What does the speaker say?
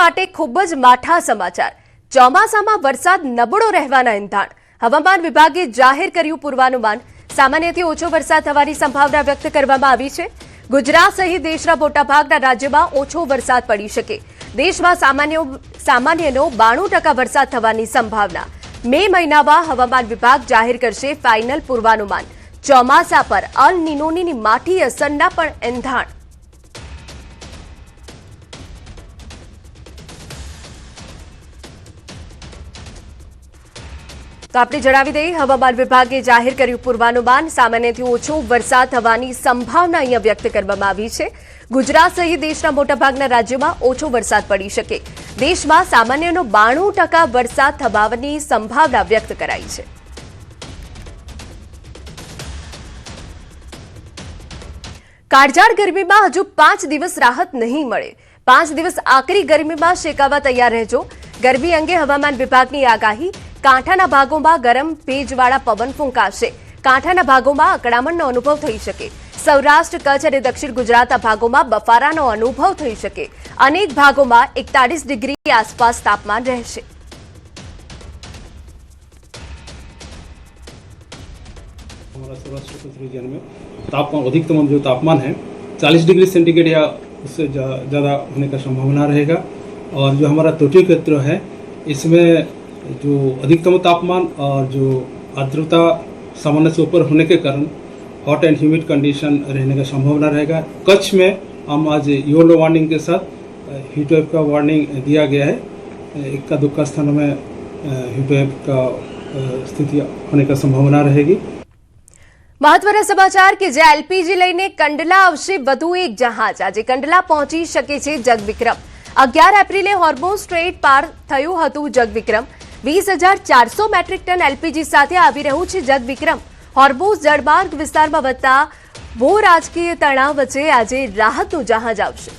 માટે ખૂબ જ માઠા સમાચાર। ચોમાસામાં વરસાદ નબળો રહેવાના એંધાણ। હવામાન વિભાગે જાહેર કર્યું પૂર્વાનુમાન। સામાન્યથી ઓછો વરસાદ થવાની સંભાવના વ્યક્ત કરવામાં આવી છે। ગુજરાત સહિત દેશના મોટાભાગના રાજ્યોમાં ઓછો વરસાદ પડી શકે। દેશમાં સામાન્યનો 92% વરસાદ થવાની સંભાવના। મે મહિનામાં હવામાન વિભાગ જાહેર કરશે ફાઇનલ પૂર્વાનુમાન। ચોમાસા પર અલ નિનોની માઠી અસરના પણ એંધાણ। तो आपने जणावी दई हवामान विभागे जाहिर कर्युं पूर्वानुमान। सामान्यथी ओछो वरसाद थवानी संभावना अहींया व्यक्त करवामां आवी छे। गुजरात सहित देशना मोटाभागना राज्योमां ओछो वरसाद पड़ी शके। देशमां सामान्यनो 92% वरसाद थवानी संभावना व्यक्त कराई छे। काळझाळ गरमीमां हजू 5 दिवस राहत नहीं मळे। 5 दिवस आकरी गरमीमां शेकावा तैयार रहेजो। गरमी अंगे हवामान विभागनी आगाही। कांठाना भागोमां गरम भेजवाळा पवन फूंकाशे। कांठाना भागोमां अकड़ामणनो अनुभव थई शके। सौराष्ट्र कच्छ अने दक्षिण गुजरातना भागोमां बफारानो अनुभव थई शके। अनेक भागोमां 41 डिग्री आसपास तापमान रहेशे। हमारा सौराष्ट्र कच्छ रीजन में तापमान अधिकतम जो तापमान है 40 डिग्री सेंटीग्रेड या उससे ज़्यादा होने का संभावना रहेगा। और जो हमारा तटीय क्षेत्र है इसमें जो अधिकतम तापमान और जो आर्द्रता सामान्य से ऊपर होने के कारण हॉट एंड ह्यूमिड कंडीशन रहने का संभावना रहेगा। कच्छ में हम आज येलो वार्निंग के साथ हीट वेव का वार्निंग दिया गया है। इक्का दुक्का स्थानों में हीट वेव का स्थिति होने का संभावना रहेगी। महत्वना समाचार के जे एलपीजी लईने कंडला आवशे वधु एक जहाज। आज कंडला पहोंची शके छे जगविक्रम। 11 एप्रिले होर्मुझ स्ट्रेट पार थयुं हतुं जगविक्रम। 20,400 मेट्रिक टन एलपीजी साथे आवी रह्युं छे जगविक्रम। होर्मुझ जलमार्ग विस्तारमां વધતા ભૂ રાજકીય તણાવ વચ્ચે આજે રાહતનું જહાજ આવશે।